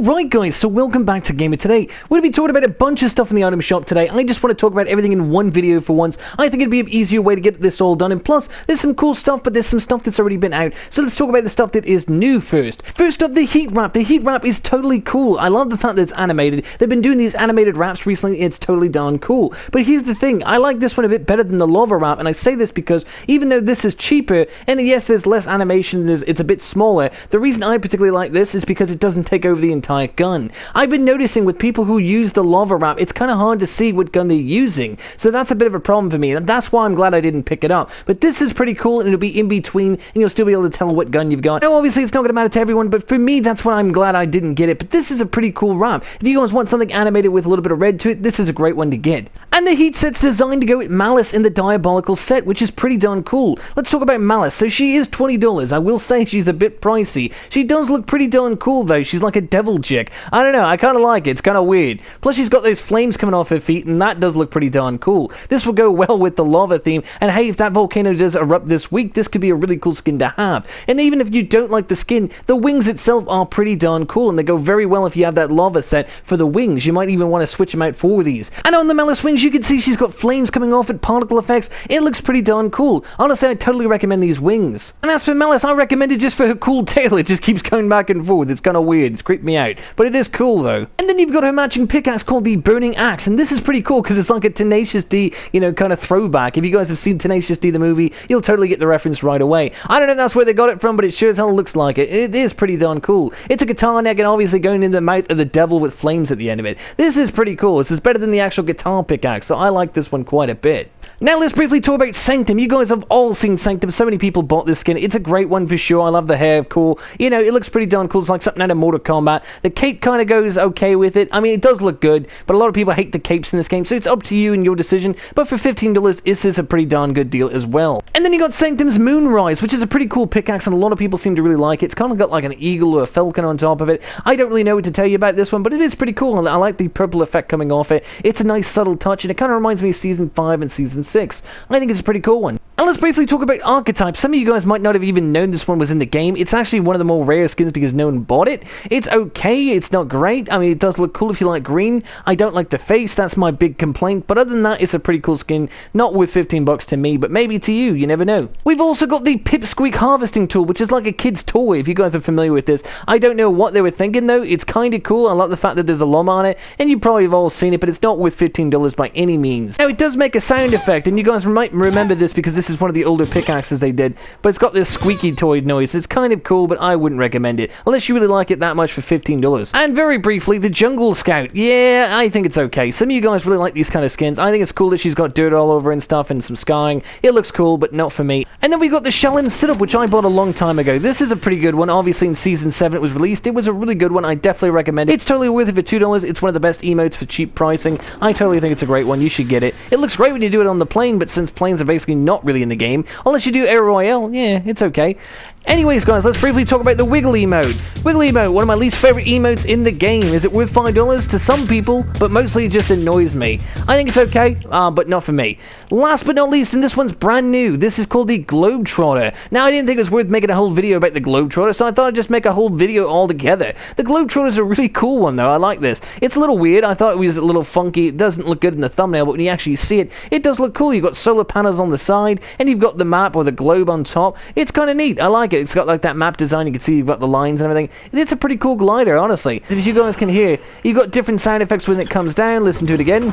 Alright guys, so welcome back to Gamer Today. We're going to be talking about a bunch of stuff in the item shop today. I just want to talk about everything in one video for once. I think it'd be an easier way to get this all done, and plus, there's some cool stuff, but there's some stuff that's already been out. So let's talk about the stuff that is new first. First up, the heat wrap. The heat wrap is totally cool. I love the fact that it's animated. They've been doing these animated wraps recently, it's totally darn cool. But here's the thing, I like this one a bit better than the lava wrap, and I say this because even though this is cheaper, and yes, there's less animation, it's a bit smaller, the reason I particularly like this is because it doesn't take over the entire gun. I've been noticing with people who use the lava wrap, it's kind of hard to see what gun they're using, so that's a bit of a problem for me, and that's why I'm glad I didn't pick it up. But this is pretty cool, and it'll be in between, and you'll still be able to tell what gun you've got. Now obviously it's not going to matter to everyone, but for me that's why I'm glad I didn't get it. But this is a pretty cool wrap. If you guys want something animated with a little bit of red to it, this is a great one to get. And the heat set's designed to go with Malice in the diabolical set, which is pretty darn cool. Let's talk about Malice. So she is $20. I will say she's a bit pricey. She does look pretty darn cool though. She's like a devil chick. I don't know, I kind of like it. It's kind of weird. Plus she's got those flames coming off her feet, and that does look pretty darn cool. This will go well with the lava theme, and hey, if that volcano does erupt this week, this could be a really cool skin to have. And even if you don't like the skin, the wings itself are pretty darn cool, and they go very well if you have that lava set for the wings. You might even want to switch them out for these. And on the Malice wings, you can see she's got flames coming off it, particle effects. It looks pretty darn cool. Honestly, I totally recommend these wings. And as for Malice, I recommend it just for her cool tail. It just keeps going back and forth. It's kind of weird. It's creeped me out. But it is cool though. And then you've got her matching pickaxe called the Burning Axe, and this is pretty cool because it's like a Tenacious D, kind of throwback. If you guys have seen Tenacious D the movie, you'll totally get the reference right away. I don't know if that's where they got it from, but it sure as hell looks like it. It is pretty darn cool. It's a guitar neck and obviously going in the mouth of the devil with flames at the end of it. This is pretty cool. This is better than the actual guitar pickaxe, so I like this one quite a bit. Now let's briefly talk about Sanctum. You guys have all seen Sanctum. So many people bought this skin. It's a great one for sure. I love the hair. Cool. It looks pretty darn cool. It's like something out of Mortal Kombat. The cape kind of goes okay with it. I mean, it does look good, but a lot of people hate the capes in this game, so it's up to you and your decision. But for $15, this is a pretty darn good deal as well. And then you got Sanctum's Moonrise, which is a pretty cool pickaxe, and a lot of people seem to really like it. It's kind of got like an eagle or a falcon on top of it. I don't really know what to tell you about this one, but it is pretty cool. I like the purple effect coming off it. It's a nice subtle touch, and it kind of reminds me of Season 5 and Season 6. I think it's a pretty cool one. And let's briefly talk about Archetype. Some of you guys might not have even known this one was in the game. It's actually one of the more rare skins because no one bought it. It's okay. It's not great. I mean, it does look cool if you like green. I don't like the face. That's my big complaint. But other than that, it's a pretty cool skin. Not worth 15 bucks to me, but maybe to you. You never know. We've also got the Pipsqueak harvesting tool, which is like a kid's toy, if you guys are familiar with this. I don't know what they were thinking, though. It's kind of cool. I like the fact that there's a llama on it, and you probably have all seen it, but it's not worth $15 by any means. Now, it does make a sound effect, and you guys might remember this because this is one of the older pickaxes they did, but it's got this squeaky toy noise. It's kind of cool, but I wouldn't recommend it unless you really like it that much for $15. And very briefly, the Jungle Scout. Yeah, I think it's okay. Some of you guys really like these kind of skins. I think it's cool that she's got dirt all over and stuff and some skying. It looks cool, but not for me. And then we got the Shallon Sit-Up, which I bought a long time ago. This is a pretty good one. Obviously, in Season 7 it was released. It was a really good one. I definitely recommend it. It's totally worth it for $2. It's one of the best emotes for cheap pricing. I totally think it's a great one. You should get it. It looks great when you do it on the plane, but since planes are basically not really in the game, unless you do Air Royale, yeah, it's okay. Anyways, guys, let's briefly talk about the Wiggle emote. Wiggle emote, one of my least favorite emotes in the game. Is it worth $5 to some people, but mostly it just annoys me. I think it's okay, but not for me. Last but not least, and this one's brand new, this is called the Globetrotter. Now, I didn't think it was worth making a whole video about the Globetrotter, so I thought I'd just make a whole video all together. The Globetrotter is a really cool one, though. I like this. It's a little weird. I thought it was a little funky. It doesn't look good in the thumbnail, but when you actually see it, it does look cool. You've got solar panels on the side, and you've got the map or the globe on top. It's kind of neat. I like it. It's got like that map design. You can see you've got the lines and everything. It's a pretty cool glider, honestly. As you guys can hear, you've got different sound effects when it comes down. Listen to it again.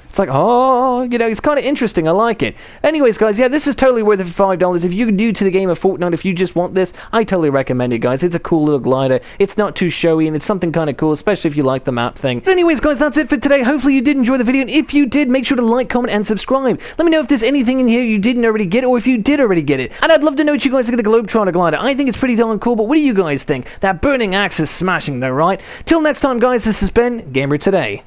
It's like, oh, it's kind of interesting. I like it. Anyways, guys, yeah, this is totally worth it for $5. If you're new to the game of Fortnite, if you just want this, I totally recommend it, guys. It's a cool little glider. It's not too showy, and it's something kind of cool, especially if you like the map thing. But anyways, guys, that's it for today. Hopefully you did enjoy the video, and if you did, make sure to like, comment, and subscribe. Let me know if there's anything in here you didn't already get, or if you did already get it. And I'd love to know what you guys think of the Globetrotter glider. I think it's pretty darn cool, but what do you guys think? That burning axe is smashing, though, right? Till next time, guys, this has been Gamer Today.